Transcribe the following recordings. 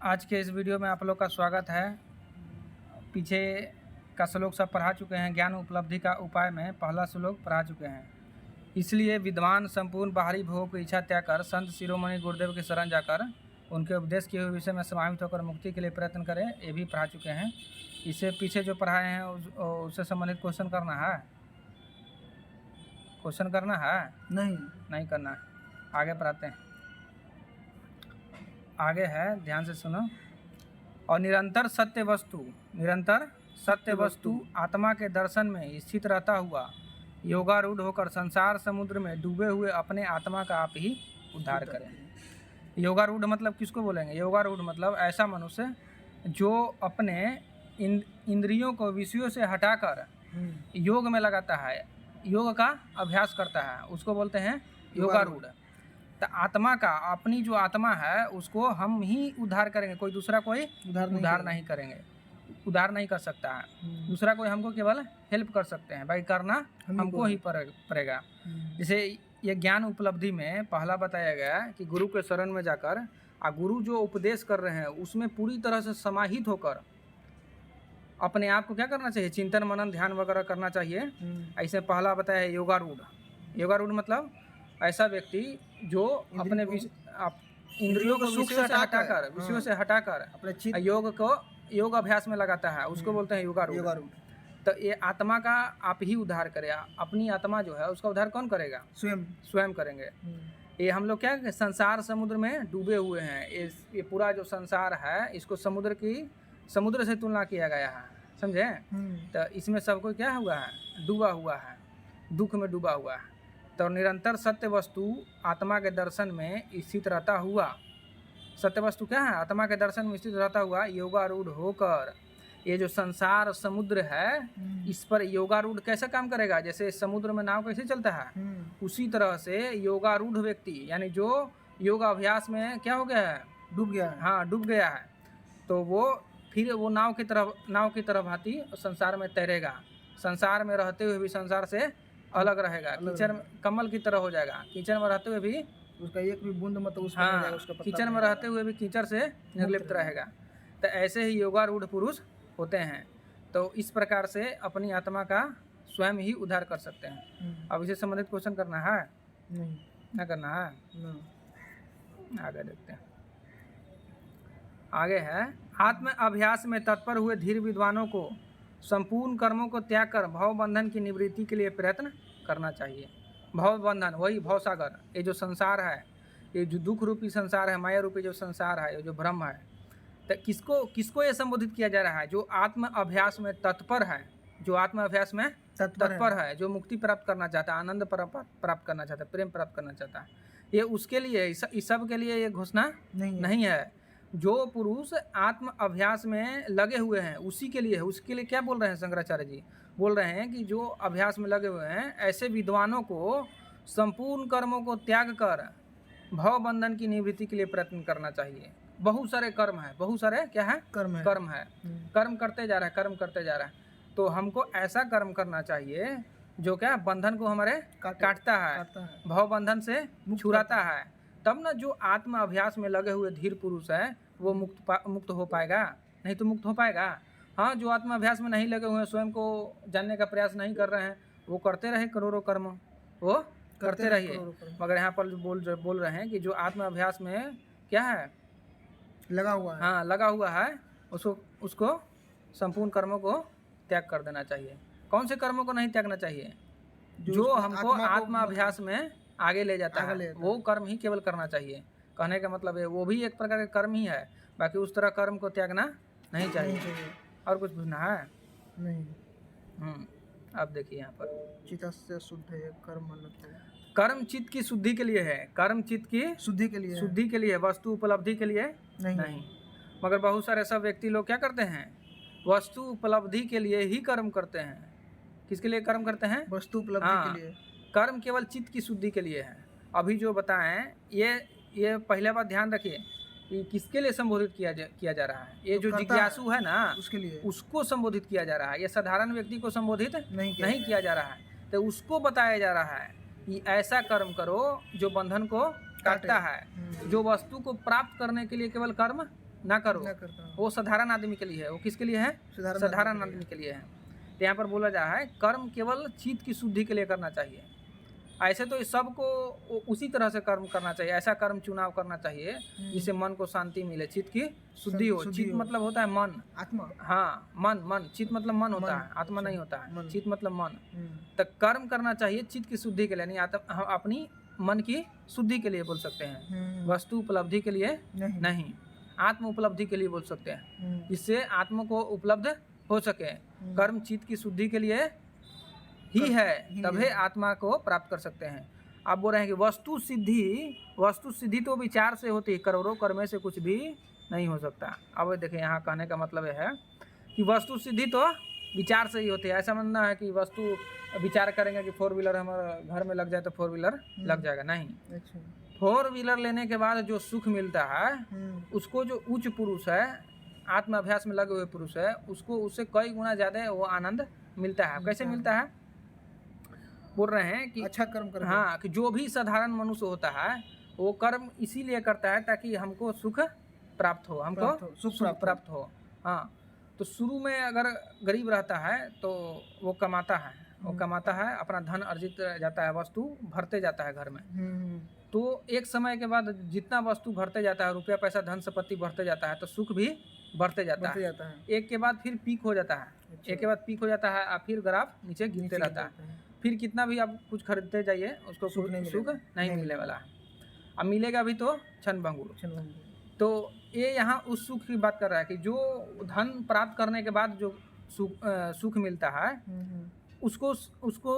आज के इस वीडियो में आप लोग का स्वागत है। पीछे का श्लोक सब पढ़ा चुके हैं। ज्ञान उपलब्धि का उपाय में पहला श्लोक पढ़ा चुके हैं। इसलिए विद्वान संपूर्ण बाहरी भोग की इच्छा त्याग कर संत शिरोमणि गुरुदेव के शरण जाकर उनके उपदेश किए हुए विषय में समाहित होकर मुक्ति के लिए प्रयत्न करें, ये भी पढ़ा चुके हैं। इससे पीछे जो पढ़ाए हैं उससे संबंधित क्वेश्चन करना है। क्वेश्चन करना है? नहीं करना है। आगे पढ़ाते हैं। आगे है, ध्यान से सुनो। और निरंतर सत्य वस्तु आत्मा के दर्शन में स्थित रहता हुआ योगारूढ़ होकर संसार समुद्र में डूबे हुए अपने आत्मा का आप ही उद्धार करें। योगारूढ़ मतलब किसको बोलेंगे? योगारूढ़ मतलब ऐसा मनुष्य जो अपने इंद्रियों को विषयों से हटाकर योग में लगाता है, योग का अभ्यास करता है, उसको बोलते हैं योगारूढ़। तो आत्मा का, अपनी जो आत्मा है उसको हम ही उद्धार करेंगे, कोई दूसरा कोई उद्धार नहीं करेंगे, उद्धार नहीं कर सकता है दूसरा कोई। हमको केवल हेल्प कर सकते हैं, भाई करना हमको ही पड़ेगा। जैसे ये ज्ञान उपलब्धि में पहला बताया गया कि गुरु के शरण में जाकर गुरु जो उपदेश कर रहे हैं उसमें पूरी तरह से समाहित होकर अपने आप को क्या करना चाहिए? चिंतन मनन ध्यान वगैरह करना चाहिए। ऐसे पहला बताया है योगारूढ़। योगारूढ़ मतलब ऐसा व्यक्ति जो अपने इंद्रियों को विषयों से हटाकर अपने योग अभ्यास में लगाता है, उसको बोलते हैं योगारूढ़। तो ये आत्मा का आप ही उद्धार करे। अपनी आत्मा जो है उसका उद्धार कौन करेगा? स्वयं करेंगे। ये हम लोग क्या संसार समुद्र में डूबे हुए हैं। ये पूरा जो संसार है इसको समुद्र से तुलना किया गया है, समझे? तो इसमें सबको क्या हुआ है? डूबा हुआ है, दुख में डूबा हुआ है। तो निरंतर सत्य वस्तु आत्मा के दर्शन में स्थित रहता हुआ, सत्य वस्तु क्या है? आत्मा के दर्शन में स्थित रहता हुआ योगारूढ़ होकर ये जो संसार समुद्र है इस पर योगारूढ़ कैसे काम करेगा? जैसे समुद्र में नाव कैसे चलता है उसी तरह से योगारूढ़ व्यक्ति, यानी जो योगाभ्यास में क्या हो गया है? डूब गया है। हाँ, डूब गया है। तो वो फिर वो नाव की तरह भांति संसार में तैरेगा। संसार में रहते हुए भी संसार से अलग रहेगा। कीचड़ कमल की तरह हो जाएगा। कीचड़ में रहते हुए भी उसका एक भी बूंद मतलब उसमें नहीं जाएगा, उसका कीचड़ में रहते हुए भी कीचड़ से निर्लिप्त रहेगा। तो ऐसे ही योगारूढ़ पुरुष होते हैं। तो इस प्रकार से अपनी आत्मा का स्वयं ही उद्धार कर सकते हैं। अब इसे संबंधित क्वेश्चन करना है? नहीं। ना करना है? आगे देखते हैं। आगे है, आत्म अभ्यास में तत्पर हुए धीर विद्वानों को संपूर्ण कर्मों को त्याग कर भव बंधन की निवृत्ति के लिए प्रयत्न करना चाहिए। भव बंधन वही भव सागर, ये जो संसार है, ये जो दुख रूपी संसार है, माया रूपी जो संसार है, ये जो भ्रम है, तो किसको ये संबोधित किया जा रहा है? जो आत्म अभ्यास में तत्पर है, जो आत्म अभ्यास में तत्पर है, जो मुक्ति प्राप्त करना चाहता है, आनंद प्राप्त करना चाहता है, प्रेम प्राप्त करना चाहता है, ये उसके लिए, इस सब के लिए ये घोषणा नहीं है। जो पुरुष आत्म अभ्यास में लगे हुए हैं उसी के लिए है। उसके लिए क्या बोल रहे हैं शंकराचार्य जी? बोल रहे हैं कि जो अभ्यास में लगे हुए हैं ऐसे विद्वानों को संपूर्ण कर्मों को त्याग कर भव बंधन की निवृत्ति के लिए प्रयत्न करना चाहिए। बहुत सारे कर्म है, बहुत सारे क्या है? कर्म है। कर्म करते जा रहा है। तो हमको ऐसा कर्म करना चाहिए जो क्या बंधन को हमारे काटता है, भव बंधन से छुड़ाता है। तब ना जो आत्म अभ्यास में लगे हुए धीर पुरुष है वो मुक्त हो पाएगा। नहीं तो मुक्त हो पाएगा? हाँ, जो आत्म अभ्यास में नहीं लगे हुए हैं, स्वयं को जानने का प्रयास नहीं कर रहे हैं, वो करते रहे करोड़ों कर्म, वो करते रहिए। मगर यहाँ पर बोल रहे हैं कि जो आत्म अभ्यास में क्या है? लगा हुआ है। हाँ, लगा हुआ है, उसको संपूर्ण कर्मों को त्याग कर देना चाहिए। कौन से कर्मों को नहीं त्यागना चाहिए? जो हमको आत्म अभ्यास में आगे ले जाता है वो कर्म ही केवल करना चाहिए। कहने का मतलब है वो भी एक प्रकार का कर्म ही है, बाकी उस तरह कर्म को त्यागना नहीं चाहिए। और कुछ पूछना है? नहीं। अब देखिए यहाँ पर चित्तस्य शुद्ध है कर्म कर्म चित्त की शुद्धि के लिए है। कर्म चित्त की शुद्धि के लिए, वस्तु उपलब्धि के लिए नहीं। मगर बहुत सारे सब व्यक्ति लोग क्या करते हैं? वस्तु उपलब्धि के लिए ही कर्म करते हैं। किसके लिए कर्म करते हैं? वस्तु उपलब्धि के लिए। कर्म केवल चित्त की शुद्धि के लिए है। अभी जो बताएं ये पहले बात ध्यान रखिए कि किसके लिए संबोधित किया जा रहा है। ये जो जिज्ञासु है ना, उसके लिए, उसको संबोधित किया जा रहा है। ये साधारण व्यक्ति को संबोधित नहीं किया जा रहा है। तो उसको बताया जा रहा है कि ऐसा कर्म करो जो बंधन को काटता है, जो वस्तु को प्राप्त करने के लिए केवल कर्म ना करो, ना करता हूँ। वो साधारण आदमी के लिए है। वो किसके लिए है? साधारण आदमी के लिए है। तो यहाँ पर बोला जा रहा है कर्म केवल चित्त की शुद्धि के लिए करना चाहिए। ऐसे तो इस सबको उसी तरह से कर्म करना चाहिए, ऐसा कर्म चुनाव करना चाहिए जिससे मन को शांति मिले, चित्त की शुद्धि हो। चित्त मतलब होता है मन, आत्मा। हाँ मन, चित्त मतलब मन होता है, आत्मा नहीं होता है। चित्त मतलब मन। तो कर्म करना चाहिए चित्त की शुद्धि के लिए, नहीं अपनी मन की शुद्धि के लिए बोल सकते हैं। वस्तु उपलब्धि के लिए नहीं, आत्म उपलब्धि के लिए बोल सकते हैं, जिससे आत्मा को उपलब्ध हो सके। कर्म चित्त की शुद्धि के लिए ही है, तभी आत्मा को प्राप्त कर सकते हैं। आप बोल रहे हैं कि वस्तु सिद्धि तो विचार से होती है, करोड़ों कर्मे से कुछ भी नहीं हो सकता। अब देखिए यहाँ कहने का मतलब है कि वस्तु सिद्धि तो विचार से ही होती है। ऐसा मानना है कि वस्तु विचार करेंगे कि 4 व्हीलर हमारे घर में लग जाए तो 4 व्हीलर लग जाएगा, नहीं। 4 व्हीलर लेने के बाद जो सुख मिलता है उसको जो उच्च पुरुष है, आत्म अभ्यास में लगे हुए पुरुष है, उसको उससे कई गुना ज़्यादा वो आनंद मिलता है। कैसे मिलता है? बोल रहे हैं कि अच्छा कर्म कर, हाँ, कि जो भी साधारण मनुष्य होता है वो कर्म इसीलिए करता है ताकि हमको सुख प्राप्त हो, हमको सुख प्राप्त हो। हाँ, तो शुरू में अगर गरीब रहता है तो वो कमाता है, अपना धन अर्जित जाता है, वस्तु भरते जाता है घर में। तो एक समय के बाद जितना वस्तु भरते जाता है, रुपया पैसा धन संपत्ति बढ़ते जाता है, तो सुख भी बढ़ते जाता है। एक के बाद फिर पीक हो जाता है, एक के बाद पीक हो जाता है और फिर ग्राफ नीचे गिरते रहता है। फिर कितना भी आप कुछ खरीदते जाइए उसको सुख नहीं मिलने वाला है। अब मिलेगा भी तो क्षण भंगुर। तो ये यहाँ उस सुख की बात कर रहा है कि जो धन प्राप्त करने के बाद जो सुख मिलता है उसको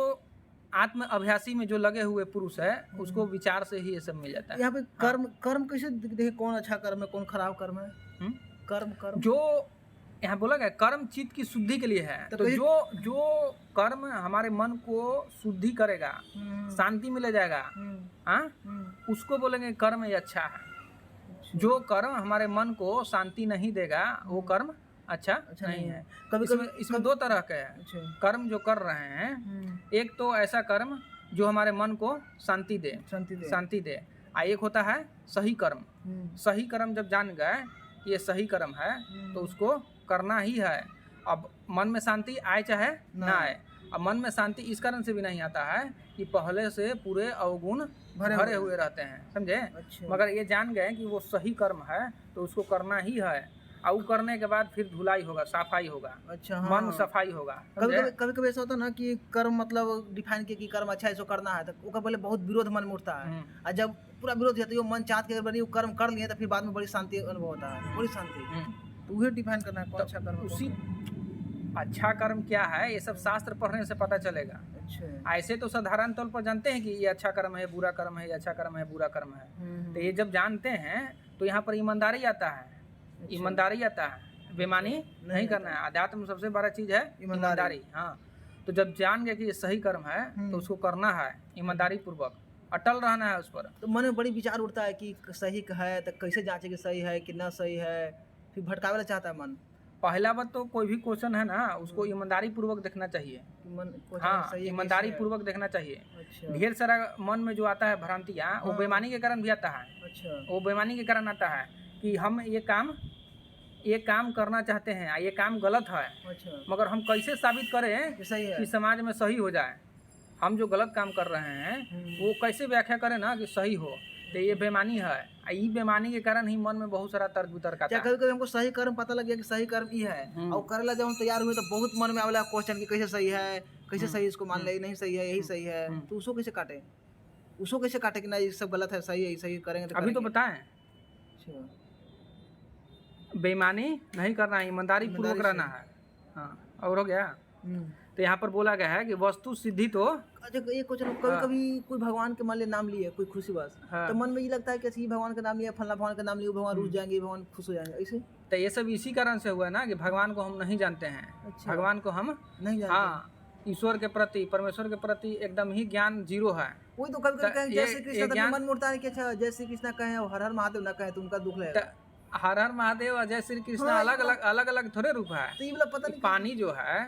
आत्म अभ्यासी में जो लगे हुए पुरुष है उसको विचार से ही ये सब मिल जाता है। यहाँ पे कर्म कैसे देखिए, कौन अच्छा कर्म है कौन खराब कर्म है? कर्म जो यहाँ बोला गया कर्म चित्त की शुद्धि के लिए है। तो जो कर्म हमारे मन को शुद्धि करेगा, शांति मिले जाएगा, उसको बोलेंगे कर्म ये अच्छा है। जो कर्म हमारे मन को शांति नहीं देगा वो कर्म अच्छा नहीं है। इसमें 2 तरह के हैं कर्म जो कर रहे हैं। एक तो ऐसा कर्म जो हमारे मन को शांति दे, एक होता है सही कर्म। सही कर्म जब जान गए कि ये सही कर्म है तो उसको करना ही है। अब मन में शांति आए चाहे ना आए। अब मन में शांति इस कारण से भी नहीं आता है कि पहले से पूरे अवगुण भरे हुए रहते हैं, समझे। मगर ये जान गए कि वो सही कर्म है तो उसको करना ही है, और वो करने के बाद फिर धुलाई होगा, सफाई होगा। मन सफाई होगा। कभी ऐसा होता है ना कि कर्म मतलब डिफाइन किया कि कर्म अच्छा है इसको करना है, तो वो पहले बहुत विरोध मन में उठता है, और जब पूरा विरोध होता है मन चाहते के कर्म कर लिए तो फिर बाद में बड़ी शांति अनुभव होता है, बड़ी शांति। तो वही डिफाइन करना है कौन अच्छा कर्म। उसी अच्छा कर्म क्या है ये सब शास्त्र पढ़ने से पता चलेगा। ऐसे तो साधारण तौर पर जानते हैं कि ये अच्छा कर्म है, बुरा कर्म है, ये अच्छा कर्म है, बुरा कर्म है। तो ये जब जानते हैं तो यहाँ पर ईमानदारी आता है। ईमानदारी आता है, बेईमानी नहीं करना है। अध्यात्म में सबसे बड़ा चीज है ईमानदारी। हाँ, तो जब जान गए कि ये सही कर्म है तो उसको करना है ईमानदारी पूर्वक, अटल रहना है उस पर। तो मन में बड़ी विचार उठता है कि सही है तो कैसे जांचे कि सही है कि ना सही है, फिर भटकावे चाहता है मन। पहला बात तो कोई भी क्वेश्चन है ना उसको ईमानदारी पूर्वक देखना चाहिए। हाँ, ईमानदारी पूर्वक देखना चाहिए। ढेर सारा मन में जो आता है भ्रांतियाँ वो बेईमानी के कारण भी आता है। वो बेईमानी के कारण आता है कि हम ये काम करना चाहते हैं, ये काम गलत है, मगर हम कैसे साबित करें कि समाज में सही हो जाए। हम जो गलत काम कर रहे हैं वो कैसे व्याख्या करें ना कि सही हो, तो ये बेईमानी है। ये बेईमानी के कारण ही मन में बहुत सारा तर्क वितर्क आता है। कभी हमको सही कर्म पता लग गया कि सही कर्म ये है और करेला जब हम तैयार हुए तो बहुत मन में आवेला क्वेश्चन कि कैसे सही है, कैसे सही, इसको मान ले नहीं सही है, यही सही है, तो उसको कैसे काटे कि ना ये सब गलत है, सही है, सही करेंगे। अभी तो बताएं, बेईमानी नहीं करना है, ईमानदारी पूर्वक रहना है। हाँ, और हो गया। तो यहाँ पर बोला गया है कि वस्तु सिद्धि तो अच्छा ये क्वेश्चन कभी कोई भगवान के मान ले नाम लिए कोई खुशी बस, तो मन में ये लगता है कि भगवान का नाम लिया, फला भगवान का नाम लिया, भगवान रुक जाएंगे, भगवान खुश हो जाएंगे, ऐसे। तो ये सब इसी कारण से हुआ ना कि भगवान को हम नहीं जानते हैं। भगवान को हम नहीं जानते। हाँ, ईश्वर के प्रति, परमेश्वर के प्रति एकदम ही ज्ञान जीरो है। वही तो कभी कभी जय श्री कृष्ण मन में उठता है कि अच्छा जय श्री कृष्ण कहे और हर हर महादेव न कहे तो उनका दुख लगेगा। हर हर महादेव और जय श्री कृष्ण अलग अलग थोड़े रूप है। तो ये वाला पता नहीं। पानी जो है,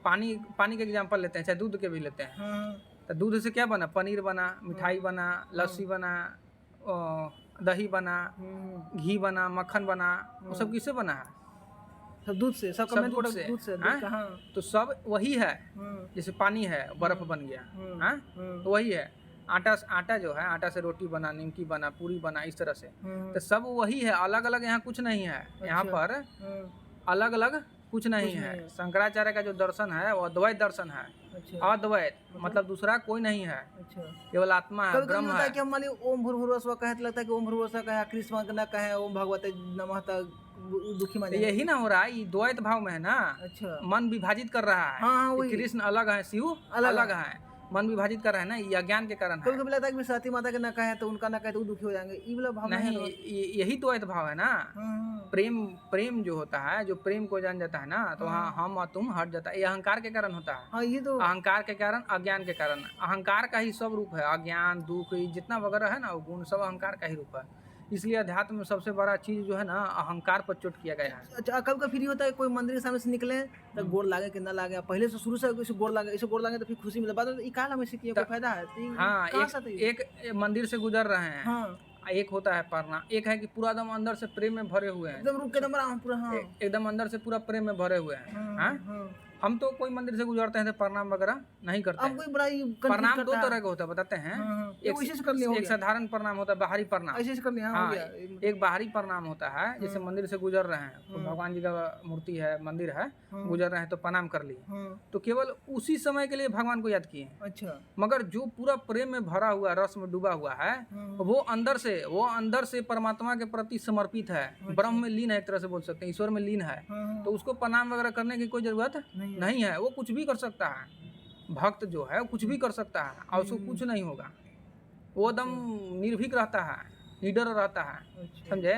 पानी के एग्जांपल लेते हैं, चाहे दूध के भी लेते हैं। तो दूध से क्या बना? पनीर बना, मिठाई बना, लस्सी बना, दही बना, घी बना, मक्खन बना, वो सब किससे बना है? सब दूध से, सब सब मेन दूध प्रोडक्ट से, दूध से, हाँ? दूध का, हाँ। तो सब वही है। जैसे पानी है, बर्फ बन गया, हाँ? तो वही है। आटा जो है, आटा से रोटी बना, निमकी बना, पूरी बना, इस तरह से। तो सब वही है, अलग अलग यहाँ कुछ नहीं है। यहाँ पर अलग अलग कुछ नहीं है। शंकराचार्य का जो दर्शन है वो अद्वैत दर्शन है। अद्वैत मतलब दूसरा कोई नहीं है, केवल आत्मा है, ब्रह्म है। कि हम मान लीजिए ओम भूर्भुवः स्वः कहे तो लगता है कि ओम भूर्भुवः स्वः कहे, कृष्ण न कहे ओम भगवते नमः, दुखी मान यही ना हो रहा है, ये द्वैत भाव में है ना। अच्छा, मन विभाजित कर रहा है। हाँ, कृष्ण अलग है, शिव अलग है, मन विभाजित कर रहा है ना, ये अज्ञान के कारण है। कभी कभी लगता है कि सती माता के न कहे तो उनका न कहे तो दुखी हो जाएंगे, ये वाला भाव नहीं, यही द्वैत भाव है ना। प्रेम जो होता है, जो प्रेम को जान जाता है ना, तो वहाँ हम और तुम हट जाता है। ये अहंकार के कारण होता है। हाँ, ये तो अहंकार के कारण, अज्ञान के कारण। अहंकार का ही सब रूप है, अज्ञान, दुख, जितना वगैरह है ना वो गुण सब अहंकार का ही रूप है। इसलिए अध्यात्म में सबसे बड़ा चीज जो है ना, अहंकार पर चोट किया गया है। अच्छा, कब का फ्री होता है कोई मंदिर के सामने से निकले तो गोड़ लागे कि ना लागे, पहले से शुरू से ऐसे गोड़ लागे तो फिर खुशी मिले, बाद में काला में सीखिए कोई फायदा है? हाँ, एक मंदिर से गुजर रहे हैं। हाँ, एक होता है प्रणाम, एक है कि पूरा एकदम अंदर से प्रेम में भरे हुए हैं, एकदम रुक के एकदम पूरा, हाँ, एकदम अंदर से पूरा प्रेम में भरे हुए हैं। हाँ? हम तो कोई मंदिर से गुजरते हैं तो प्रणाम वगैरह नहीं करते हैं। कोई बड़ा प्रणाम दो तरह का होता है, बताते हैं। एक साधारण प्रणाम होता है, बाहरी प्रणाम। ऐसे कर लिया, हाँ, एक बाहरी प्रणाम होता है, जैसे मंदिर से गुजर रहे हैं, तो भगवान जी का मूर्ति है, मंदिर है, गुजर रहे हैं तो प्रणाम कर लिए, तो केवल उसी समय के लिए भगवान को याद किए। अच्छा, मगर जो पूरा प्रेम में भरा हुआ, रस में डूबा हुआ है, वो अंदर से परमात्मा के प्रति समर्पित है, ब्रह्म में लीन है, एक तरह से बोल सकते हैं, ईश्वर में लीन है। तो उसको प्रणाम वगैरह करने की कोई जरूरत नहीं है। वो कुछ भी कर सकता है। भक्त जो है वो कुछ भी कर सकता है और उसको कुछ नहीं होगा। वो एकदम निर्भीक रहता है, निडर रहता है, समझे?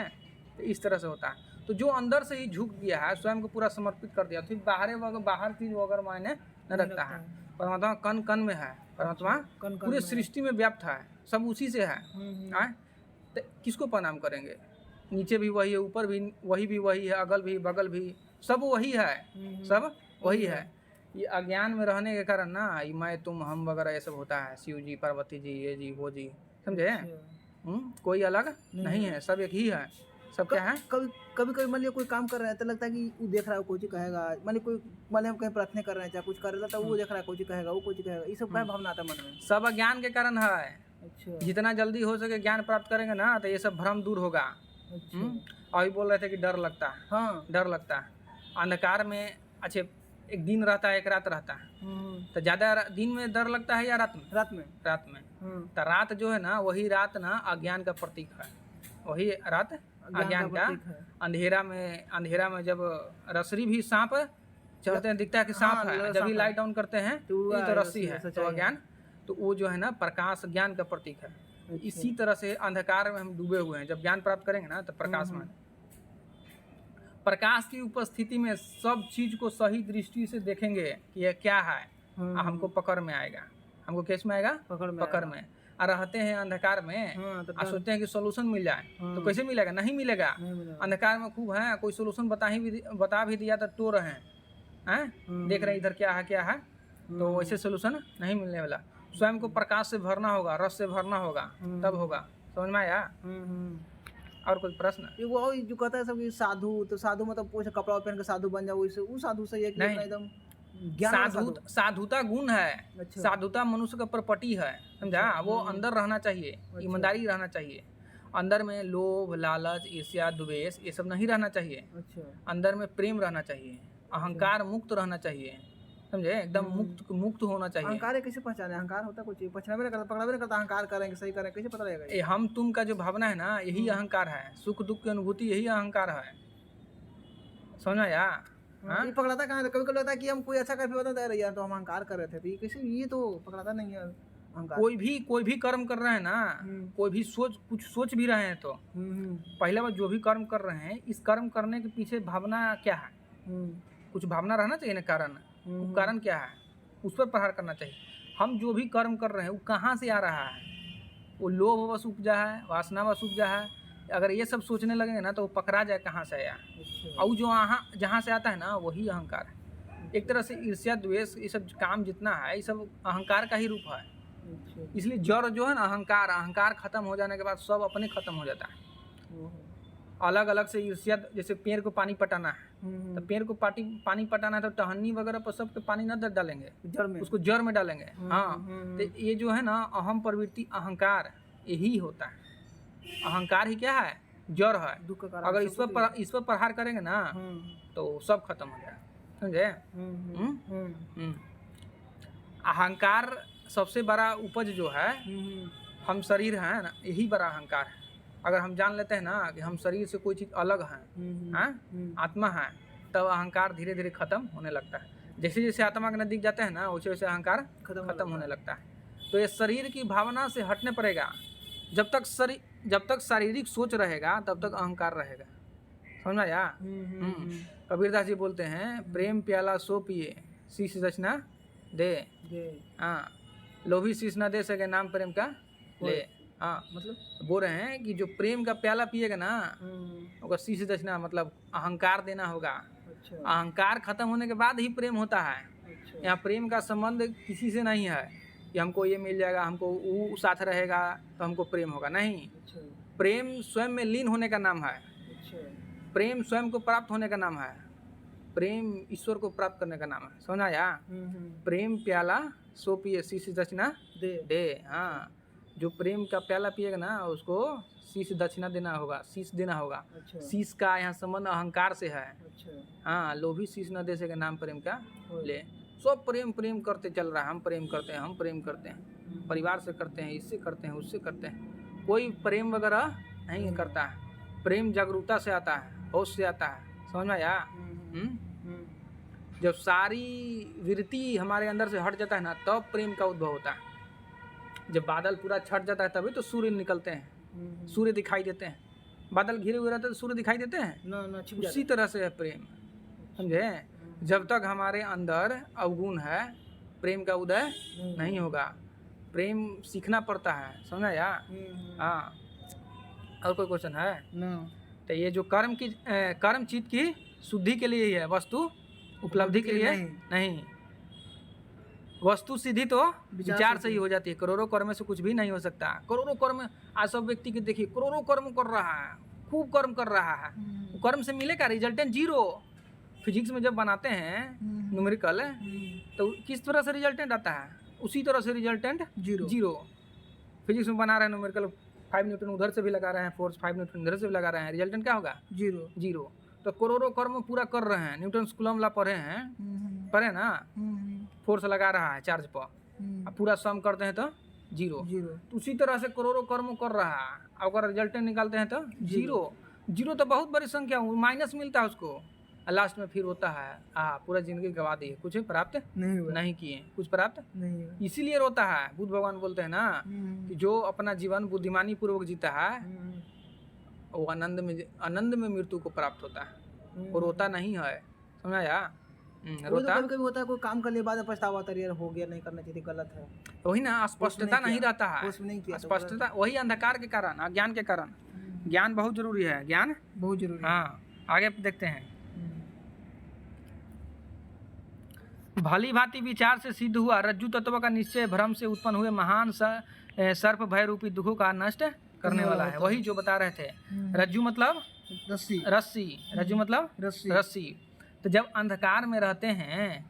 तो इस तरह से होता है। तो जो अंदर से ही झुक गया है, स्वयं को पूरा समर्पित कर दिया, फिर बाहर चीज वगैरह मायने न रखता है। परमात्मा कण कण में है, परमात्मा पूरे सृष्टि में व्याप्त है, सब उसी से है। तो किसको प्रणाम करेंगे? नीचे भी वही है, ऊपर भी वही है, अगल भी बगल भी सब वही है, सब वही है। ये अज्ञान में रहने के कारण ना, ये मैं तुम हम वगैरह ये सब होता है, शिव जी, पार्वती जी, ये जी, वो जी, समझे? कोई अलग नहीं है, सब एक ही है। सब क्या है? कभी मान लिया कोई काम कर रहा है तो लगता है कि वो देख रहा है, कोई कहेगा, मान लिया हम कहीं प्रार्थना कर रहे हैं, चाहे कुछ कर रहे हैं, तो वो देख रहा है, कोई कहेगा, वो कुछ कहेगा, ये सब क्या भावना आता है मन में? सब अज्ञान के कारण है। अच्छा, जितना जल्दी हो सके ज्ञान प्राप्त करेंगे ना, तो ये सब भ्रम दूर होगा। अभी बोल रहे थे कि डर लगता है। हाँ, डर लगता है अंधकार में। अच्छे, एक दिन रहता है, एक रात रहता है, तो ज्यादा दिन में डर लगता है या रात में? रात में। तो रात जो है ना, वही रात ना अज्ञान का प्रतीक है, वही रात अज्ञान का। अंधेरा में जब रसरी भी सांप चढ़ते हैं, दिखता है कि सांप है, जब भी लाइट ऑन करते हैं तो रस्सी है, तो अज्ञान। तो वो जो है ना प्रकाश, ज्ञान का प्रतीक है। इसी तरह से अंधकार में हम डूबे हुए हैं, जब ज्ञान प्राप्त करेंगे ना तो प्रकाश में, प्रकाश की उपस्थिति में सब चीज को सही दृष्टि से देखेंगे कि यह क्या है, हमको पकड़ में आएगा। हमको किस में आएगा? पकड़ में। और रहते हैं अंधकार में और सोचते हैं कि सोल्यूशन मिल जाए, तो कैसे मिलेगा? नहीं मिलेगा। अंधकार में खूब है, कोई सोल्यूशन बता भी दिया तो टो रहे हैं, देख रहे हैं इधर क्या है, तो वैसे सोल्यूशन नहीं मिलने वाला। स्वयं को प्रकाश से भरना होगा, रस से भरना होगा, तब होगा। समझ में आया? और कोई प्रश्न? वो जो कहता है सब कि साधु, तो साधु मतलब पूछ कपड़ा पहन के साधु बन जाओ, वैसे वो साधु से एक एकदम साधुता गुण है। अच्छा। साधुता मनुष्य का प्रॉपर्टी है, समझा? वो अंदर रहना चाहिए। अच्छा। ईमानदारी रहना चाहिए अंदर में, लोभ, लालच, ईर्ष्या, द्वेष ये सब नहीं रहना चाहिए। अच्छा। अंदर में प्रेम रहना चाहिए, अहंकार मुक्त रहना चाहिए, समझे? एकदम मुक्त होना चाहिए। अहंकार कैसे पहचाने? अहंकार होता कुछ पहचानबे नहीं करता, पकड़बे नहीं करता। अहंकार करेंगे, सही करें, कैसे पता लगेगा? ये हम तुम का जो भावना है ना, यही अहंकार है। सुख दुख की अनुभूति यही अहंकार है, समझ आया? ये पकड़ाता कहाँ? कभी कभी लगता है कि हम कोई अच्छा कर बताते हैं यार, तो हम अहंकार कर रहे थे, तो ये कैसे? ये तो पकड़ाता नहीं है अहंकार। कोई भी कर्म कर रहे हैं ना, कोई भी कुछ सोच भी रहे हैं, तो पहले बार जो भी कर्म कर रहे हैं, इस कर्म करने के पीछे भावना क्या है? कुछ भावना रहना चाहिए ना, कारण क्या है, उस पर प्रहार करना चाहिए। हम जो भी कर्म कर रहे हैं वो कहाँ से आ रहा है? वो लोभवश उपजा है, वासनावश उपजा है। अगर ये सब सोचने लगेंगे ना तो वो पकड़ा जाए कहाँ से आया। अच्छा। और जो जहाँ से आता है ना वही अहंकार है। एक तरह से ईर्ष्या, द्वेष, ये सब काम जितना है ये सब अहंकार का ही रूप है। अच्छा। इसलिए जड़ जो है ना अहंकार, अहंकार खत्म हो जाने के बाद सब अपने खत्म हो जाता है। ओहो। अलग अलग से ईर्ष्या, जैसे पेड़ को पानी पटाना है तो पेड़ को पानी पटाना है तो टहनी वगैरह पर सब पे पानी न डालेंगे, जड़ में उसको जड़ में डालेंगे। हाँ, तो ये जो है ना अहम प्रवृत्ति अहंकार यही होता है। अहंकार ही क्या है? जड़ है। दुख का कारण अगर सब कुछ इस पर प्रहार करेंगे ना तो सब खत्म हो जाएगा, समझे? अहंकार सबसे बड़ा उपज जो है, हम शरीर है ना, यही बड़ा अहंकार है। अगर हम जान लेते हैं ना कि हम शरीर से कोई चीज अलग है, आत्मा है, तब अहंकार धीरे धीरे खत्म होने लगता है। जैसे जैसे आत्मा के नजदीक जाते हैं ना वैसे वैसे अहंकार खत्म होने लगता है। तो ये शरीर की भावना से हटने पड़ेगा। जब तक शारीरिक सोच रहेगा तब तक अहंकार रहेगा, समझ आया? कबीरदास जी बोलते हैं, प्रेम प्याला सो पिए शीश रचना दे। हाँ, लोभी शीश न दे सके नाम प्रेम का ले। हाँ, मतलब बोल रहे हैं कि जो प्रेम का प्याला पिएगा ना उसका शीश दक्षिणा मतलब अहंकार देना होगा। अच्छा। अहंकार खत्म होने के बाद ही प्रेम होता है। अच्छा। यहाँ प्रेम का संबंध किसी से नहीं है कि हमको ये मिल जाएगा, हमको वो साथ रहेगा तो हमको प्रेम होगा, नहीं। अच्छा। प्रेम स्वयं में लीन होने का नाम है। अच्छा। प्रेम स्वयं को प्राप्त होने का नाम है। प्रेम ईश्वर को प्राप्त करने का नाम है, समझ आया? प्रेम प्याला सो पिए शीश दक्षिणा दे। हाँ, जो प्रेम का प्याला पिएगा ना उसको शीश दक्षिणा देना होगा, शीश देना होगा। अच्छा। शीश का यहाँ संबंध अहंकार से है। अच्छा। हाँ, लोभी शीश न दे सके नाम प्रेम का ले। सब प्रेम प्रेम करते चल रहा है, हम प्रेम करते हैं, हम प्रेम करते हैं, परिवार से करते हैं, इससे करते हैं, उससे करते हैं, कोई प्रेम वगैरह नहीं करता है। प्रेम जागरूकता से आता है, होश से आता है, समझ में आया? जब सारी वृत्ति हमारे अंदर से हट जाता है ना तब प्रेम का उद्भव होता है। जब बादल पूरा छट जाता है तभी तो सूर्य निकलते हैं, सूर्य दिखाई देते हैं। बादल घिरे हुए रहते हैं तो सूर्य दिखाई देते हैं ना, उसी तरह से है प्रेम, समझे? जब तक हमारे अंदर अवगुण है प्रेम का उदय नहीं होगा। प्रेम सीखना पड़ता है, समझा या? हाँ, और कोई क्वेश्चन है? तो ये जो कर्म चित्त की शुद्धि के लिए ही है, वस्तु उपलब्धि के लिए नहीं। वस्तु सिद्धि तो विचार से ही हो जाती है। करोड़ों कर्म से कुछ भी नहीं हो सकता। करोड़ों कर्म, आज सब व्यक्ति के देखिए करोड़ों कर्म कर रहा है, खूब कर्म कर रहा है, कर्म से मिलेगा रिजल्टेंट जीरो। फिजिक्स में जब बनाते हैं न्यूमेरिकल तो किस तरह से रिजल्टेंट आता है? उसी तरह से रिजल्टेंट जीरो। फिजिक्स में बना रहे हैं न्यूमेरिकल, 5 न्यूटन उधर से भी लगा रहे हैं फोर्स, 5 न्यूटन इधर से भी लगा रहे हैं, रिजल्टेंट क्या होगा? जीरो। तो करोड़ों कर्म पूरा कर रहे हैं, न्यूटन कूलम ला पढ़े हैं, पढ़े ना? फोर्स लगा रहा है चार्ज पर, पूरा सम करते हैं तो जीरो। तो उसी तरह से करोड़ों कर्म कर रहा है, अगर रिजल्टेंट निकालते हैं तो जीरो तो बहुत बड़ी संख्या, माइनस मिलता है उसको। लास्ट में फिर होता है पूरा जिंदगी गवा दी, कुछ प्राप्त नहीं किए, कुछ प्राप्त नहीं, इसीलिए रोता है। बुद्ध भगवान बोलते हैं ना कि जो अपना जीवन बुद्धिमानी पूर्वक जीता है वो आनंद में मृत्यु को प्राप्त होता है, वो रोता नहीं है, समझा या? रोता कभी कभी होता है, कोई काम करने के बाद पछतावा आता है, यार हो गया, नहीं करना चाहिए, गलत है। वही ना, स्पष्टता नहीं रहता है, स्पष्टता वही अंधकार के कारण, अज्ञान के कारण। ज्ञान बहुत जरूरी है, ज्ञान बहुत जरूरी है। हाँ, आगे देखते हैं। भली भांति विचार से सिद्ध हुआ रज्जु तत्व का निश्चय भ्रम से उत्पन्न हुए महान सर्प भय रूपी दुखों का नष्ट करने वाला है। वही जो बता रहे थे, रज्जु मतलब रस्सी, रज्जु मतलब रस्सी। तो जब अंधकार में रहते हैं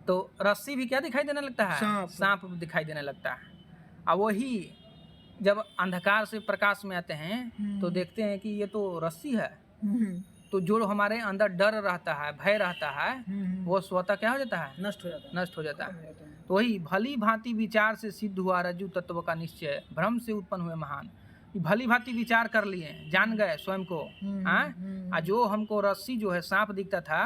तो रस्सी भी क्या दिखाई देने लगता है? सांप दिखाई देने लगता है। और वही जब अंधकार से प्रकाश में आते हैं तो देखते हैं कि ये तो रस्सी है। तो जो हमारे अंदर डर रहता है, भय रहता है, वो स्वतः क्या हो जाता है? नष्ट हो जाता है। तो वही भली भांति विचार से सिद्ध हुआ रज्जु तत्व का निश्चय भ्रम से उत्पन्न हुए महान। भली भांति विचार कर लिए, जान गए स्वयं को। हाँ, जो हमको रस्सी जो है सांप दिखता था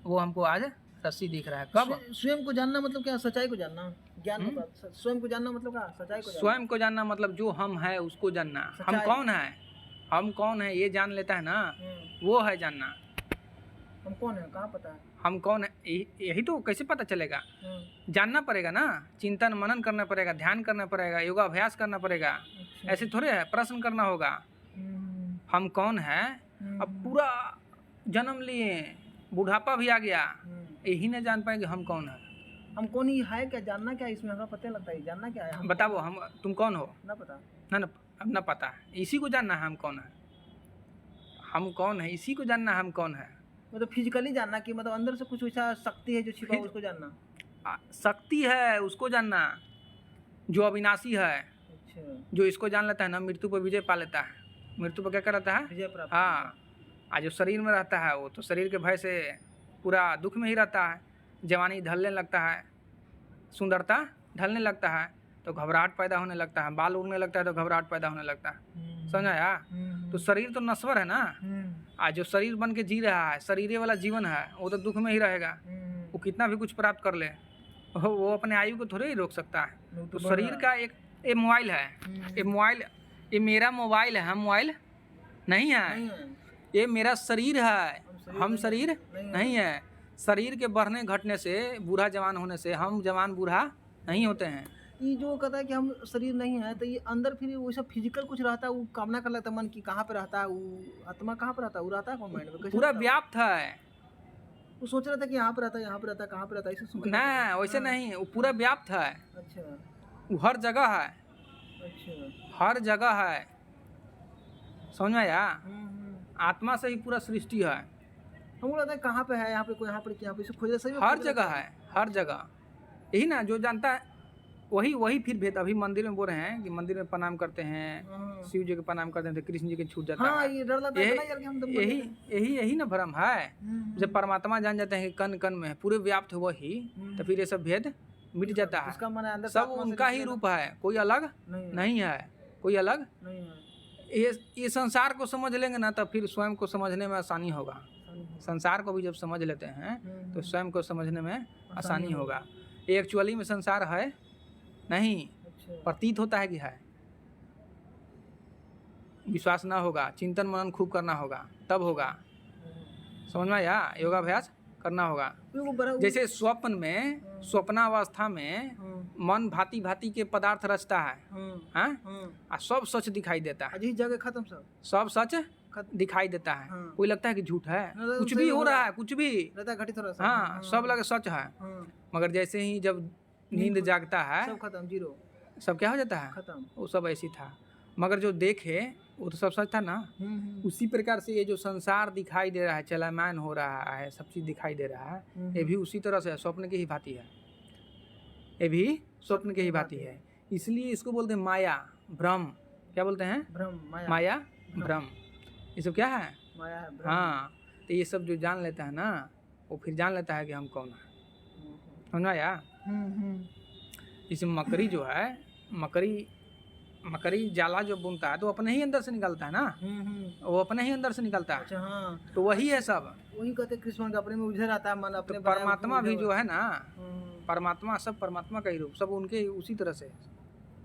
वो हमको आज रस्सी दिख रहा है। कब? स्वयं को जानना मतलब क्या? सच्चाई को जानना, ज्ञान। स्वयं को जानना मतलब क्या? सच्चाई को। स्वयं को जानना मतलब जो हम है उसको जानना। हम कौन है, हम कौन है ये जान लेता है ना, वो है जानना। हम कौन है कहाँ पता है? हम कौन है यही तो कैसे पता चलेगा? जानना पड़ेगा ना, चिंतन मनन करना पड़ेगा, ध्यान करना पड़ेगा, योगाभ्यास करना पड़ेगा। अच्छा। ऐसे थोड़े है, प्रश्न करना होगा हम कौन है। अब पूरा जन्म लिए, बुढ़ापा भी आ गया, यही नहीं जान पाएंगे हम कौन है। हम कौन ही है क्या, जानना क्या है इसमें, हमें पता लगता है जानना क्या है। हम बताओ हम, तुम कौन हो? ना पता। ना अब ना पता है, इसी को जानना है हम कौन है, हम कौन है इसी को जानना है हम कौन है। मतलब फिजिकली जानना कि मतलब अंदर से कुछ ऐसा शक्ति है जो छिपा है उसको जानना। शक्ति है उसको जानना जो अविनाशी है, अच्छा, जो इसको जान लेता है ना मृत्यु पर विजय पा लेता है। मृत्यु पर क्या कर लेता है? विजय प्राप्त। हाँ, आज जो शरीर में रहता है वो तो शरीर के भय से पूरा दुख में ही रहता है। जवानी ढलने लगता है, सुंदरता ढलने लगता है तो घबराहट पैदा होने लगता है, बाल उड़ने लगता है तो घबराहट पैदा होने लगता है। समझ आया? तो शरीर तो नश्वर है ना, आज जो शरीर बन के जी रहा है, शरीर वाला जीवन है, वो तो दुख में ही रहेगा। वो कितना भी कुछ प्राप्त कर ले वो अपने आयु को थोड़े ही रोक सकता है। तो शरीर का एक ये मोबाइल है, ये मोबाइल, ये मेरा मोबाइल है, हम मोबाइल नहीं है। ये मेरा शरीर है, हम शरीर नहीं है। शरीर के बढ़ने घटने से, बूढ़ा जवान होने से हम जवान बूढ़ा नहीं होते हैं। ये जो कहता है कि हम शरीर नहीं है, तो ये अंदर फिर वो सब फिजिकल कुछ रहता है, वो कामना कर लगता है मन की कहाँ पे रहता है, वो आत्मा कहाँ पे रहता है, वो रहता है कौन माइंड में, पूरा व्याप्त है। वो सोच रहा था कि यहाँ पे रहता है, यहाँ पे रहता है, कहाँ पे रहता है, ऐसे सोच रहा था। ना वैसे नहीं, वो पूरा व्याप्त है, अच्छा वो हर जगह है, अच्छा। हर जगह है। समझ में आया? आत्मा से ही पूरा सृष्टि है, हमको लगता है कहाँ पे है, यहाँ पे कोई, यहाँ पे इसे खोज सही में हर खोज जगह लेता है, हर जगह। यही ना जो जानता है वही वही फिर भेद। अभी मंदिर में बोल रहे हैं कि मंदिर में प्रणाम करते हैं, शिव जी के प्रणाम करते हैं तो कृष्ण जी के छूट जाता हाँ, है। ये डर लगता है ना यार कि हम यही यही यही ना भ्रम है। जब परमात्मा जान जाते हैं कि कण कण में पूरे व्याप्त हुआ ही, तो फिर ये सब भेद मिट जाता है। उसका मन है अंदर सब उनका ही रूप है, कोई अलग नहीं है, कोई अलग नहीं है। ये संसार को समझ लेंगे ना तो फिर स्वयं को समझने में आसानी होगा। संसार को भी जब समझ लेते हैं तो स्वयं को समझने में आसानी होगा। एक्चुअली में संसार है नहीं, प्रतीत होता है कि है। विश्वास ना होगा, चिंतन मनन खूब करना होगा, तब होगा। समझ में आया? योगाभ्यास करना होगा। जैसे स्वप्न में, स्वप्नावस्था में मन भांति भांति के पदार्थ रचता है, हाँ? सब सच दिखाई देता है, जगह खत्म, सब सच दिखाई देता है। कोई लगता है कि झूठ है, कुछ भी हो रहा है, कुछ भी घटित हो रहा है, हाँ, सब लगे सच है। मगर जैसे ही जब नींद जागता है सब खत्म, जीरो, सब क्या हो जाता है, खत्म। वो सब ऐसी था। मगर जो देखे वो तो सब सच था ना। उसी प्रकार से ये जो संसार दिखाई दे रहा है, चलायमान हो रहा है, सब चीज दिखाई दे रहा है, ये भी उसी तरह से स्वप्न की ही भांति है, ये भी स्वप्न की ही भांति है। इसलिए इसको बोलते हैं माया भ्रम। क्या बोलते हैं? भ्रम, माया भ्रम। ये सब क्या है? माया है, हाँ। तो ये सब जो जान लेता है ना, वो फिर जान लेता है कि हम कौन है। समझ आया? जैसे मकड़ी जो है, मकड़ी जाला जो बुनता है तो अपने ही अंदर से निकलता है ना, वो अपने ही अंदर से निकलता है। अच्छा, हाँ। तो वही है सब, वही कहते कृष्ण का अपने में उधर आता है मन, अपने तो परमात्मा भी जो है ना, परमात्मा सब परमात्मा का ही रूप, सब उनके उसी तरह से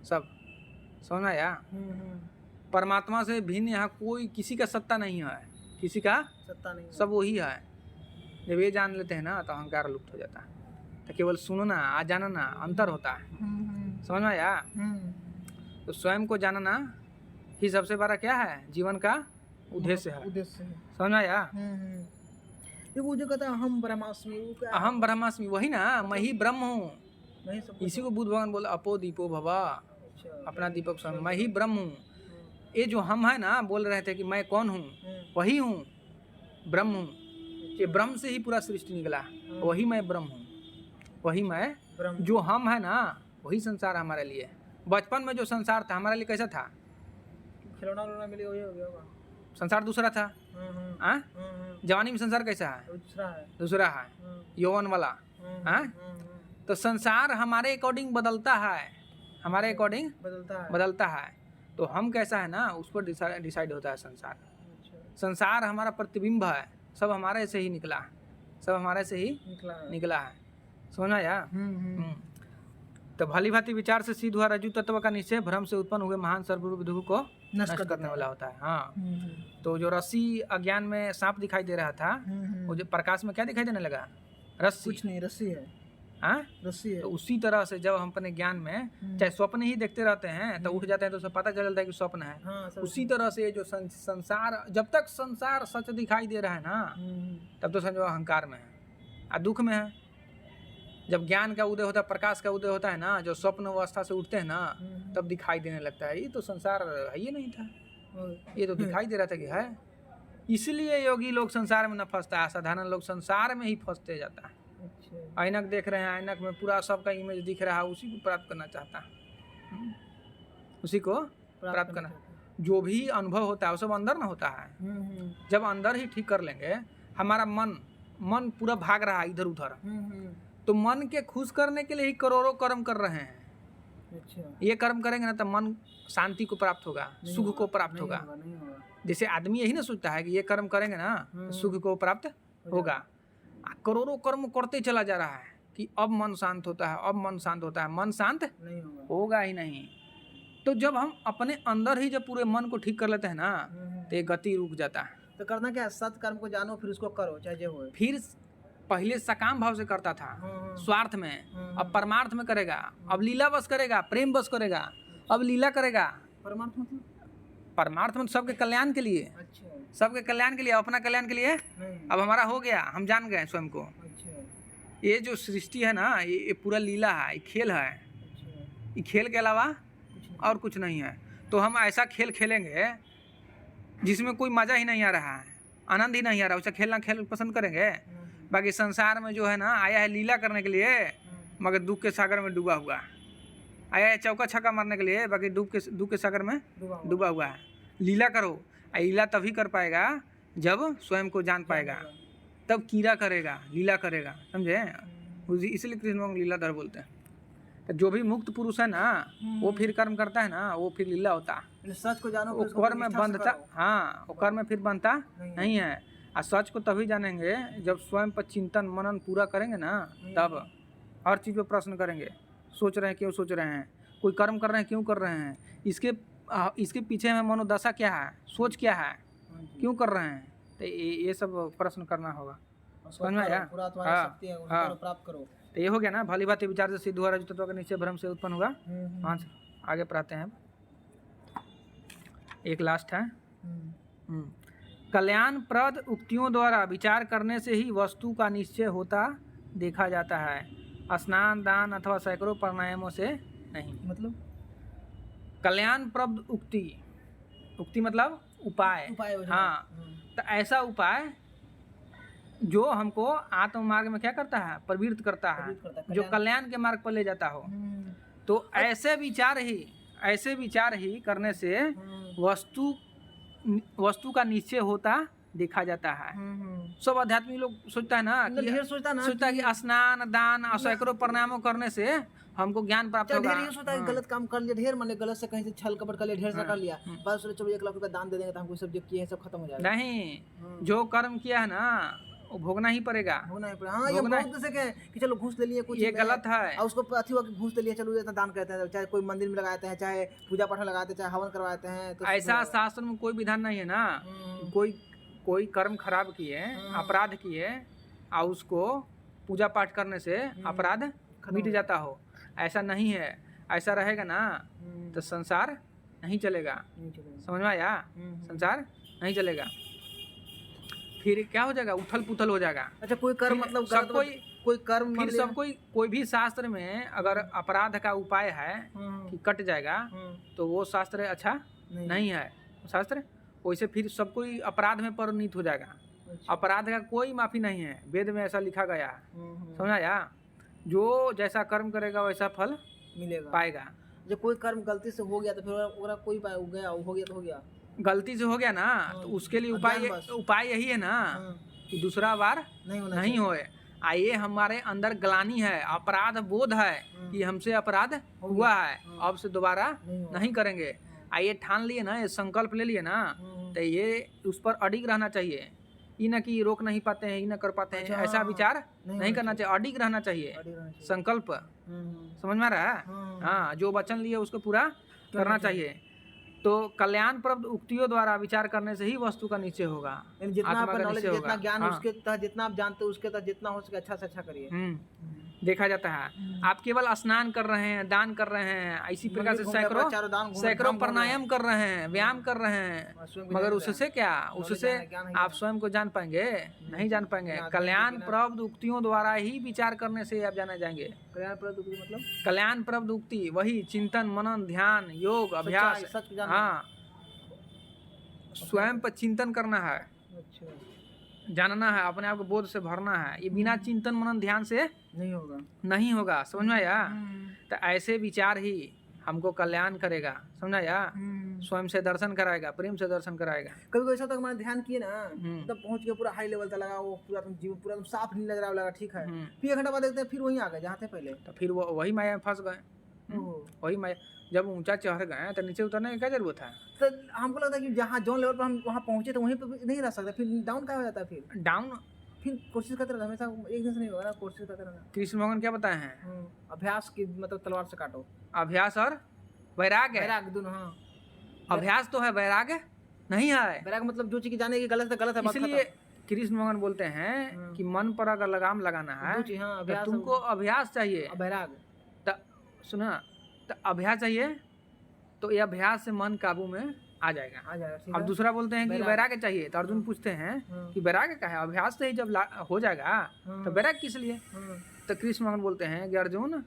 सब। समझ आया? परमात्मा से भिन्न यहाँ कोई किसी का सत्ता नहीं है, किसी का सत्ता नहीं, सब वही है। जब ये जान लेते हैं ना तो अहंकार लुप्त हो जाता है। तो केवल सुनना आ जानना अंतर होता है। समझ में आया? तो स्वयं को जानना ही सबसे बड़ा क्या है, जीवन का उद्देश्य है। समझ में आया? ये वो जो कहता है अहम ब्रह्मास्मि, वो क्या? अहम ब्रह्मास्मि, वही ना, मैं ही ब्रह्म हूँ। इसी को बुद्ध भगवान बोला, अपो दीपो भवा, अपना दीपक स्वयं, मैं ही ब्रह्म हूँ। ये जो हम है ना, बोल रहे थे कि मैं कौन हूँ, वही हूँ, ब्रह्म हूँ। ये ब्रह्म से ही पूरा सृष्टि निकला, वही मैं ब्रह्म हूँ, वही मैं ब्रह्म। जो हम है ना वही संसार हमारे लिए। बचपन में जो संसार था हमारे लिए कैसा था? खिलौना उलौना मिले वही हो गया होगा। संसार दूसरा था। जवानी में संसार कैसा है? दूसरा है, यौवन वाला। तो संसार हमारे अकॉर्डिंग बदलता है, हमारे अकॉर्डिंग बदलता है। तो हम कैसा है ना, उस पर डिसाइड होता है संसार। संसार हमारा प्रतिबिंब है, सब हमारे से ही निकला, सब हमारे से ही निकला है। समझ आया? तो भली भांति विचार से सिद्ध हुआ रज्जु तत्व का निश्चय भ्रम से उत्पन्न हुए महान सर्वरूप दुख को नष्ट करने वाला होता है। हाँ, तो जो रस्सी अज्ञान में सांप दिखाई दे रहा था, वो जो प्रकाश में क्या दिखाई देने लगा? रस्सी। कुछ नहीं, रस्सी है। हाँ, रस्सी है। तो उसी तरह से जब हम अपने ज्ञान में चाहे स्वप्न ही देखते रहते हैं तो उठ जाते हैं तो सब पता चलता है कि स्वप्न है। उसी तरह से जो संसार, जब तक संसार सच दिखाई दे रहा है ना, तब तो समझो अहंकार में है, दुख में है। जब ज्ञान का उदय होता है, प्रकाश का उदय होता है ना, जो स्वप्न अवस्था से उठते हैं ना, तब दिखाई देने लगता है ये तो संसार है ही नहीं था, ये तो दिखाई दे रहा था कि है। इसलिए योगी लोग संसार में न फंसता है, साधारण लोग संसार में ही फंसते जाता है। अच्छा ऐनक देख रहे हैं, ऐनक में पूरा सबका इमेज दिख रहा है, उसी को प्राप्त करना चाहता है, उसी को प्राप्त करना। जो भी अनुभव होता है वो सब अंदर ना होता है। जब अंदर ही ठीक कर लेंगे, हमारा मन पूरा भाग रहा है इधर उधर, तो मन के खुश करने के लिए ही करोड़ों कर्म कर रहे हैं। अच्छा ये कर्म करेंगे ना तो मन शांति को प्राप्त होगा, सुख को प्राप्त होगा। जैसे आदमी यही ना सोचता है कि ये कर्म करेंगे ना तो सुख को प्राप्त होगा, करोड़ों कर्म करते चला जा रहा है कि अब मन शांत होता है, अब मन शांत होता है, मन शांत नहीं होगा ही नहीं। तो जब हम अपने अंदर ही जब पूरे मन को ठीक कर लेते हैं ना, तो ये गति रुक जाता है। तो करना क्या है, सत्कर्म को जानो फिर उसको करो, चाहे जो हो। फिर पहले सकाम भाव से करता था, स्वार्थ में, अब परमार्थ में करेगा, अब लीला बस करेगा, प्रेम बस करेगा, अब लीला करेगा। परमार्थ मतलब परमार्थ में सबके कल्याण के लिए, अच्छा सबके कल्याण के लिए, अपना कल्याण के लिए। नहीं अब हमारा हो गया, हम जान गए स्वयं को। अच्छा ये जो सृष्टि है ना, ये पूरा लीला है, ये खेल है, अच्छा ये खेल के अलावा कुछ नहीं। और कुछ नहीं है। तो हम ऐसा खेल खेलेंगे जिसमें कोई मज़ा ही नहीं आ रहा है, आनंद ही नहीं आ रहा, वैसा खेलना खेल पसंद करेंगे। बाकी संसार में जो है ना, आया है लीला करने के लिए, मगर दुख के सागर में डूबा हुआ है। आया है चौका छक्का मारने के लिए, बाकी दुख के सागर में डूबा हुआ है। लीला करो, लीला तभी कर पाएगा जब स्वयं को जान पाएगा, तब कीड़ा करेगा, लीला करेगा, समझे। इसलिए कृष्ण भगवान लीलाधर बोलते हैं। तो जो भी मुक्त पुरुष है ना, वो फिर कर्म करता है ना, वो फिर लीला होता है। सच को जानो, वो कर्म में बंधता, हाँ, वो कर्म में फिर बनता नहीं है। और सच को तभी जानेंगे जब स्वयं पर चिंतन मनन पूरा करेंगे ना, तब हर चीज़ पर प्रश्न करेंगे। सोच रहे हैं क्यों सोच रहे हैं, कोई कर्म कर रहे हैं क्यों कर रहे हैं, इसके पीछे में मनोदशा क्या है, सोच क्या है, क्यों कर रहे हैं। तो ये सब प्रश्न करना होगा। समझ में आया? हाँ, प्राप्त करो। तो ये हो गया ना, भली भांति विचार से सिद्ध हुआ, रज तत्व के नीचे भ्रम से उत्पन्न होगा। पाँच आगे पढ़ाते हैं। एक लास्ट है, कल्याणप्रद उक्तियों द्वारा विचार करने से ही वस्तु का निश्चय होता देखा जाता है, स्नान दान अथवा सैकड़ों प्राणायामों से नहीं। मतलब कल्याणप्रद उक्ति मतलब उपाय। हाँ, तो ऐसा उपाय जो हमको आत्म मार्ग में क्या करता है, प्रवृत्त करता है, जो कल्याण के मार्ग पर ले जाता हो। तो ऐसे विचार ही करने से वस्तु का निश्चय होता देखा जाता है। सब आध्यात्मिक लोग सोचता है ना, सोचता है कि स्नान दान और सैकड़ों प्राणायामों करने से हमको ज्ञान प्राप्त होगा। ढेर ये सोचता है गलत काम कर लिया, ढेर माने गलत से कहीं से छल कपट कर लिया, ढेर सा कर लिया, बस चलो 1 लाख रुपए दान दे देंगे तो हमको सब जो किए हैं सब खत्म हो जाएगा। नहीं, जो कर्म किया है ना वो भोगना ही पड़ेगा। हाँ, ये बहुत से क्या है कि चलो घूस ले लिए कुछ, ये गलत है। और उसको अथी हुआ कि घूस ले लिए, चलो इतना दान करते हैं, चाहे कोई मंदिर में लगाते हैं, चाहे पूजा पाठ में लगाते हैं, चाहे हवन करवाते हैं। तो ऐसा शास्त्र में कोई विधान नहीं है ना, कोई कर्म खराब किए, अपराध किए और उसको पूजा पाठ करने से अपराध मिट जाता हो, ऐसा नहीं है। ऐसा रहेगा ना तो संसार नहीं चलेगा। समझ में आया? संसार नहीं चलेगा, फिर क्या हो जाएगा, उथल पुथल हो जाएगा। अच्छा, कोई कर्म मतलब कोई कर्म फिर सब कोई भी शास्त्र में अगर अपराध का उपाय है कि कट जाएगा, तो वो शास्त्र अच्छा नहीं है। शास्त्र वैसे फिर सब कोई अपराध में परिणत हो जाएगा। अपराध का कोई माफी नहीं है, वेद में ऐसा लिखा गया है। समझ आया? जो जैसा कर्म करेगा वैसा फल मिलेगा, पाएगा। जब कोई कर्म गलती से हो गया तो फिर कोई हो गया तो हो गया, गलती से हो गया ना, तो उसके लिए उपाय यही है ना कि दूसरा बार नहीं होए। आइए, हमारे अंदर ग्लानि है, अपराध बोध है कि हमसे अपराध हुआ है, अब से दोबारा नहीं करेंगे। आइए ठान लिए ना, ये संकल्प ले लिए ना, तो ये उस पर अडिग रहना चाहिए। ये ना कि रोक नहीं पाते हैं, ये ना कर पाते हैं, ऐसा विचार नहीं करना चाहिए। अडिग रहना चाहिए, संकल्प। समझ में आ रहा है? हाँ, जो वचन लिए उसको पूरा करना चाहिए। तो कल्याणप्रद उक्तियों द्वारा विचार करने से ही वस्तु का निश्चय होगा, जितना नॉलेज, जितना ज्ञान, उसके तहत जितना आप जानते हो उसके तहत जितना हो सके अच्छा से अच्छा करिए। देखा जाता है। आप केवल स्नान कर रहे हैं, दान कर रहे हैं, इसी प्रकार से मंदिर घूम रहे हैं, चारों दान घूम रहे हैं, सैकड़ों धाम घूम रहे प्राणायाम कर रहे हैं, व्यायाम कर रहे हैं, स्वयं को मगर जान उससे क्या, उससे ज्ञान नहीं आप स्वयं को जान पाएंगे? नहीं जान पाएंगे। बिना कल्याण बिना- प्रद उक्तियों द्वारा ही विचार करने से आप जाने जाएंगे। कल्याणप्रद मतलब कल्याण प्रद उक्ति वही चिंतन, मनन, ध्यान, योग, अभ्यास। सच को जानना। हाँ, स्वयं पर चिंतन करना है, अच्छा, जानना है, अपने आप को बोध से भरना है। ये बिना चिंतन मनन ध्यान से नहीं होगा। नहीं होगा। समझ में आया? हम्म, तो ऐसे विचार ही हमको कल्याण करेगा। समझ आया? स्वयं से दर्शन कराएगा, प्रेम से दर्शन कराएगा। कभी कभी ऐसा होता है कि मैंने ध्यान किए ना, हम्म। तब पहुंच के पूरा हाई लेवल तक लगा, वो पूरा तुम जीव पूरा तुम साफ नहीं लग रहा लगा, ठीक है। हम्म। फिर 1 घंटा बाद देखते हैं फिर वहीं आ गए जहाँ थे पहले। तो फिर वो वही माया में फंस गए। ओह। वही माया, जब ऊंचा चढ़ गए तो नीचे उतरने की क्या जरूरत है? तो हमको लगता है कि जहाँ जोन लेवल पर हम वहाँ पहुंचे तो वहीं पर नहीं रह सकते, फिर डाउन क्या हो जाता है, डाउन। फिर कोशिश करते रहना, हमेशा एक दिन से नहीं होगा ना, कोशिश करते रहना। कृष्ण भगवान क्या बताए हैं? अभ्यास की मतलब तलवार से काटो। अभ्यास और वैराग्य। वैराग दोनों, हाँ। अभ्यास तो है, वैराग्य नहीं है। वैराग मतलब जो चीज जाने की गलत है, गलत है, बात इसलिए खत्म। कृष्ण भगवान बोलते हैं कि मन पर अगर लगाम लगाना है जो चीज, हाँ, तो अभ्यास तुमको अभ्यास चाहिए। वैराग। तो सुना, तो अभ्यास चाहिए, तो ये अभ्यास से मन काबू में आ जाएगा। आ जाएगा, ठीक अब है। दूसरा बोलते हैं कि वैराग्य। वैराग्य चाहिए, तो अर्जुन पूछते हैं हाँ। कि वैराग्य का है, अभ्यास से ही जब हो जाएगा हाँ। तो वैराग्य किस लिए? हाँ, तो कृष्ण भगवान बोलते हैं कि अर्जुन,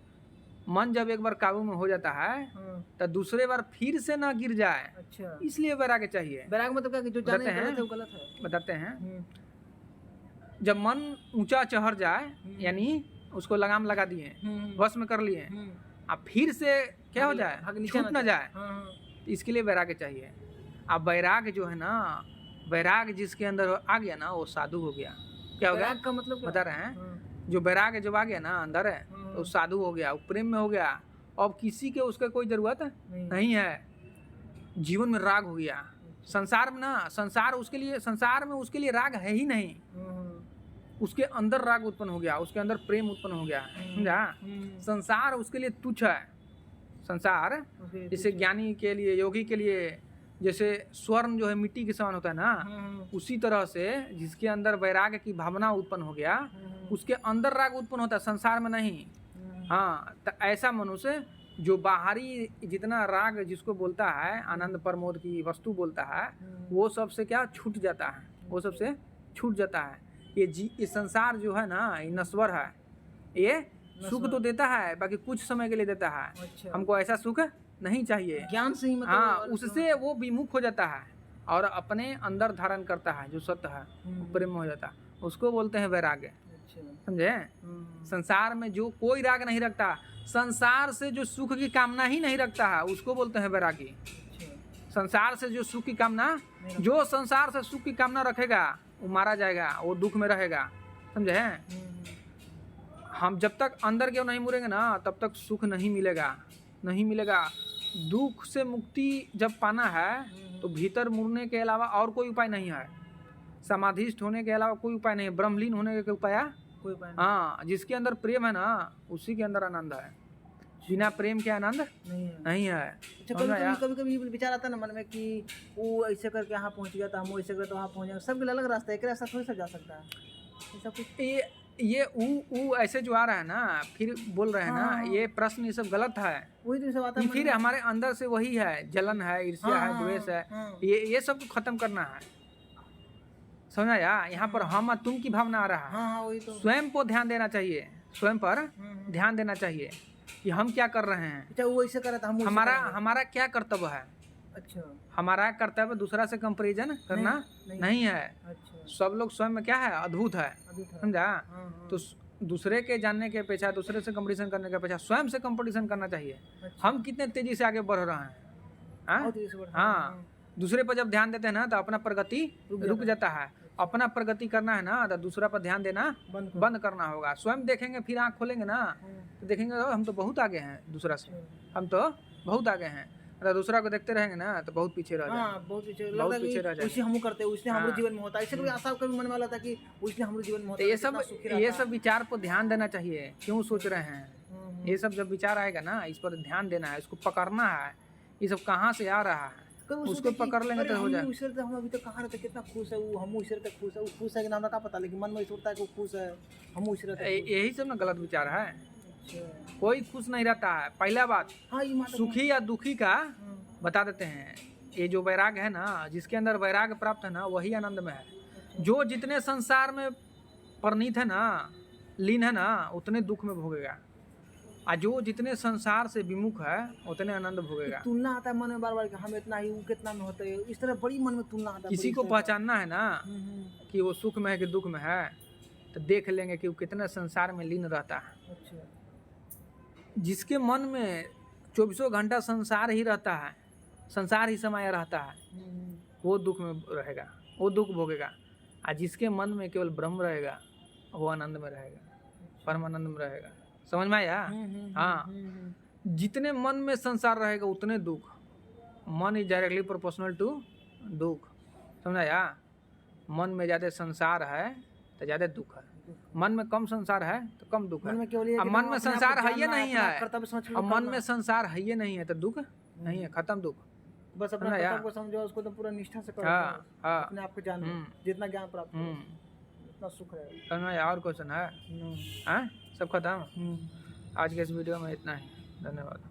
मन जब एक बार काबू में हो जाता है हाँ। तो दूसरे बार फिर से ना गिर जाए, अच्छा, इसलिए वैराग्य चाहिए। वैराग मतलब क्या कि जो जाने की बताते गलत है हैं। वो गलत है। बताते हैं, जब मन ऊंचा चढ़ जाए, यानी उसको लगाम लगा दिए, वश में कर लिए, अब फिर से क्या हो जाए, छूट ना जाए, इसके लिए वैराग्य चाहिए। अब वैराग्य जो है ना, वैराग्य जिसके अंदर आ गया ना, वो साधु हो गया। क्या हो गया? वैराग का मतलब क्या? बता रहे हैं, जो वैराग्य जब आ गया ना अंदर है, तो वो साधु हो गया, वो प्रेम में हो गया। अब किसी के उसके कोई जरूरत नहीं है, जीवन में राग हो गया। संसार में ना, संसार में उसके लिए राग है ही नहीं, उसके अंदर राग उत्पन्न हो गया, उसके अंदर प्रेम उत्पन्न हो गया। समझा? संसार उसके लिए तुच्छ है। संसार जैसे ज्ञानी के लिए, योगी के लिए जैसे स्वर्ण जो है मिट्टी के समान होता है ना, उसी तरह से जिसके अंदर वैराग्य की भावना उत्पन्न हो गया, उसके अंदर राग उत्पन्न होता है, संसार में नहीं। हाँ, तो ऐसा मनुष्य जो बाहरी जितना राग जिसको बोलता है, आनंद प्रमोद की वस्तु बोलता है, वो सबसे क्या छूट जाता है, वो सबसे छूट जाता है। ये संसार जो है ना, ये नश्वर है। ये सुख तो देता है, बाकी कुछ समय के लिए देता है। अच्छा। हमको ऐसा सुख नहीं चाहिए। ज्ञान से ही मतलब हाँ, उससे वो विमुख हो जाता है और अपने अंदर धारण करता है जो सत्य है, वो प्रेम हो जाता है, उसको बोलते हैं वैराग्य। समझे? संसार में जो कोई राग नहीं रखता, संसार से जो सुख की कामना ही नहीं रखता है, उसको बोलते हैं वैरागी। संसार से जो सुख की कामना, जो संसार से सुख की कामना रखेगा वो मारा जाएगा, वो दुख में रहेगा। समझे? हम जब तक अंदर क्यों नहीं मुड़ेंगे ना, तब तक सुख नहीं मिलेगा, नहीं मिलेगा। दुख से मुक्ति जब पाना है तो भीतर मुड़ने के अलावा और कोई उपाय नहीं है। समाधिस्थ होने के अलावा कोई उपाय नहीं है। ब्रह्मलीन होने के उपाय कोई उपाय नहीं। हाँ, जिसके अंदर प्रेम है ना, उसी के अंदर आनंद है। बिना प्रेम के आनंद नहीं है। अच्छा, कभी कभी विचार आता है ना मन में कि वो ऐसे करके यहाँ पहुँच गया था, हम ऐसे करके वहाँ पहुँच जाएंगे। सबके अलग रास्ता है, एक रास्ता थोड़ी सा जा सकता है। ऐसा कुछ ये ऊ ऐसे जो आ रहा है ना, फिर बोल रहे हैं ना, ये प्रश्न ये सब गलत है। वही तो सब आता है। फिर हमारे अंदर से वही है, जलन है, ईर्ष्या है, द्वेष है, ये सब खत्म करना है। समझा? यहाँ पर हम तुम की भावना आ रहा है। वही तो। स्वयं को ध्यान देना चाहिए, स्वयं पर ध्यान देना चाहिए कि हम क्या कर रहे हैं। अच्छा, वो ऐसे कर रहा था, हम हमारा क्या कर्तव्य है। अच्छा, हमारा कर्तव्य दूसरा से कंपैरिजन करना नहीं है। अच्छा, सब लोग स्वयं में क्या है, अद्भुत है। समझा? तो दूसरे के जानने के अपेक्षा, दूसरे से कंपटीशन करने के अपेक्षा स्वयं से कंपटीशन करना चाहिए। हम कितने तेजी से आगे बढ़ रहे हैं। हाँ, दूसरे पर जब ध्यान देते हैं ना, तो अपना प्रगति रुक जाता है। अपना प्रगति करना है ना, तो दूसरा पर ध्यान देना बंद करना होगा। स्वयं देखेंगे, फिर आँख खोलेंगे ना, तो देखेंगे हम तो बहुत आगे हैं दूसरा से, हम तो बहुत आगे हैं। अगर दूसरा को देखते रहेंगे ना, तो बहुत पीछे रह जाएंगे। बहुत पीछे रह जाएंगे। उसी हम करते हैं, उसने हमारे जीवन में होता है। इससे कोई आशा कभी मन में आता है कि उसने हमारे जीवन में होता है। ये सब विचार पर ध्यान देना चाहिए। क्यों सोच रहे हैं? ये सब जब विचार आएगा ना, इस पर ध्यान देना है, इसको पकड़ना है। ये सब कहाँ से आ रहा है, कभी उसको पकड़ लेंगे तो हो जाए। ईश्वर तो हम अभी तक कहाँ रहते, कितना खुश है वो, हम ईश्वर तक खुश है, वो खुश है कि नाम का पता, लेकिन मन में ईश्वर है कि वो खुश है, हम ईश्वर तक खुश यही सब ना गलत विचार है। है। कोई खुश नहीं रहता है। पहला बात, हाँ ये माता सुखी या दुखी का हाँ, बता देते हैं। ये जो वैराग है ना, जिसके अंदर वैराग प्राप्त है ना, वही आनंद में है। जो जितने संसार में परनीत है ना, लीन है ना, उतने दुख में भोगेगा, और जो जितने संसार से विमुख है उतने आनंद भोगेगा। तुलना आता है मन में बार बार कि हम इतना ही, वो कितना में होते हैं, इस तरह बड़ी मन में तुलना आता है। किसी को पहचानना है ना हम्म, कि वो सुख में है कि दुख में है, तो देख लेंगे कि वो कितने संसार में लीन रहता है। अच्छा जिसके मन में 24 घंटा संसार ही रहता है, संसार ही समाया रहता है, वो दुख में रहेगा, वो दुख भोगेगा। और जिसके मन में केवल ब्रह्म रहेगा, वो आनंद में रहेगा, परम आनंद में रहेगा। समझ में आया? हाँ, जितने मन में संसार रहेगा उतने दुख। मन इज डायरेक्टली प्रोपोर्शनल टू दुख। समझ आया? मन में ज़्यादा संसार है तो ज़्यादा दुख है, मन में कम संसार है तो कम दुख है। मन में केवल ये अब कि मन हम में अपने आप संसार को है ये जानना, नहीं अपना है, कर्तव्य समझ के अब मन करना। में संसार है ये नहीं है तो दुख नहीं है, खत्म दुख। बस अपना समझा? कर्तव्य को समझो, उसको तो पूरा निष्ठा से करो, हाँ हाँ, अपने आप को जानो, जितना ज्ञान प्राप्त हो उतना सुख रहेगा। समझ में आया? और क्वेश्चन है? हाँ, सब खत्म। आज के इस वीडियो में इतना ही। धन्यवाद।